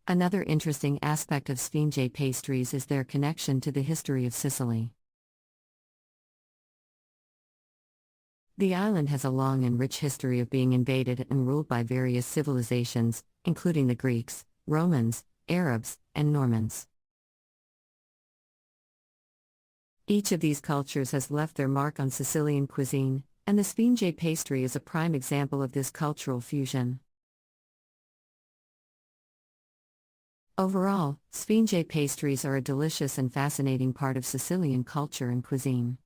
Another interesting aspect of Sfinger pastries is their connection to the history of Sicily. The island has a long and rich history of being invaded and ruled by various civilizations, including the Greeks, Romans, Arabs, and Normans. Each of these cultures has left their mark on Sicilian cuisine, and the Sfinger pastry is a prime example of this cultural fusion. Overall, Sfinger pastries are a delicious and fascinating part of Sicilian culture and cuisine.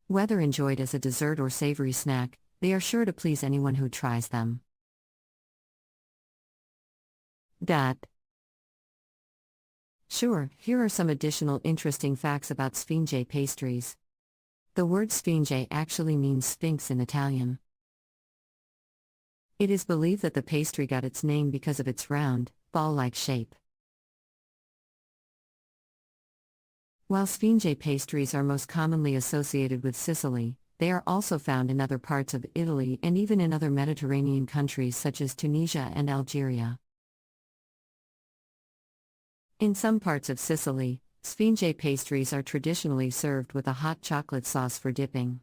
Whether enjoyed as a dessert or savory snack, they are sure to please anyone who tries them. Sure, here are some additional interesting facts about Sfinger pastries. The word Sfinger actually means sphinx in Italian. It is believed that the pastry got its name because of its round, ball-like shape. While Sfinger pastries are most commonly associated with Sicily, they are also found in other parts of Italy and even in other Mediterranean countries such as Tunisia and Algeria. In some parts of Sicily, Sfinger pastries are traditionally served with a hot chocolate sauce for dipping.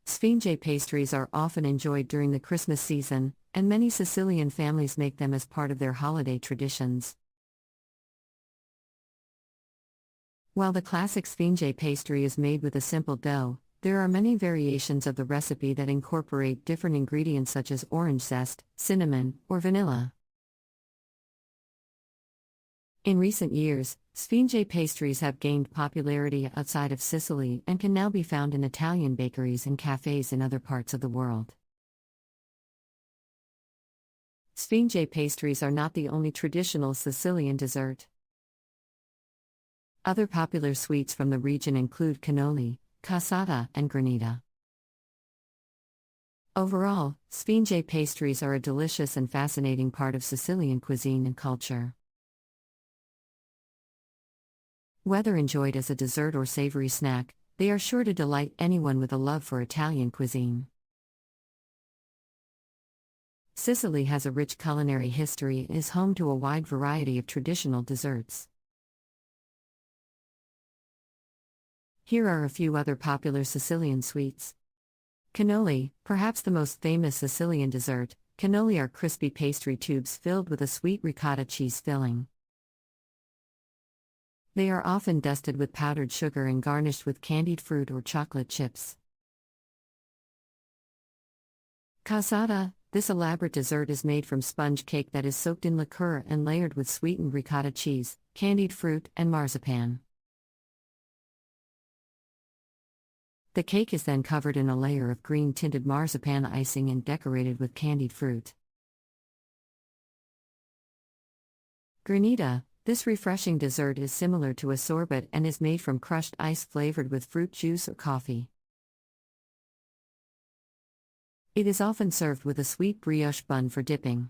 Sfinger pastries are often enjoyed during the Christmas season, and many Sicilian families make them as part of their holiday traditions. While the classic Sfinger pastry is made with a simple dough, there are many variations of the recipe that incorporate different ingredients such as orange zest, cinnamon, or vanilla. In recent years, Sfinger pastries have gained popularity outside of Sicily and can now be found in Italian bakeries and cafes in other parts of the world. Sfinger pastries are not the only traditional Sicilian dessert. Other popular sweets from the region include cannoli, cassata, and granita. Overall, Sfinger pastries are a delicious and fascinating part of Sicilian cuisine and culture. Whether enjoyed as a dessert or savory snack, they are sure to delight anyone with a love for Italian cuisine. Sicily has a rich culinary history and is home to a wide variety of traditional desserts. Here are a few other popular Sicilian sweets. Cannoli, perhaps the most famous Sicilian dessert. Cannoli are crispy pastry tubes filled with a sweet ricotta cheese filling. They are often dusted with powdered sugar and garnished with candied fruit or chocolate chips. Cassata, this elaborate dessert is made from sponge cake that is soaked in liqueur and layered with sweetened ricotta cheese, candied fruit, and marzipan. The cake is then covered in a layer of green-tinted marzipan icing and decorated with candied fruit. Granita, this refreshing dessert is similar to a sorbet and is made from crushed ice flavored with fruit juice or coffee. It is often served with a sweet brioche bun for dipping.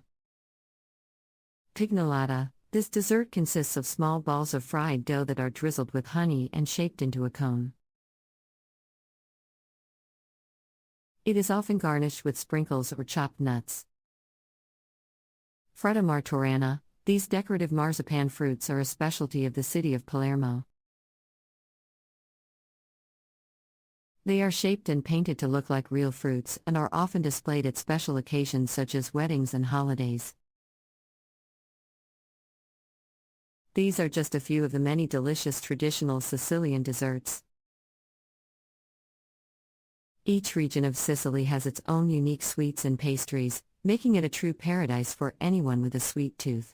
Pignolata, this dessert consists of small balls of fried dough that are drizzled with honey and shaped into a cone. It is often garnished with sprinkles or chopped nuts. Frutta martorana, these decorative marzipan fruits are a specialty of the city of Palermo. They are shaped and painted to look like real fruits and are often displayed at special occasions such as weddings and holidays. These are just a few of the many delicious traditional Sicilian desserts. Each region of Sicily has its own unique sweets and pastries, making it a true paradise for anyone with a sweet tooth.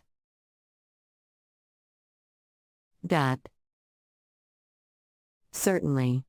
Certainly.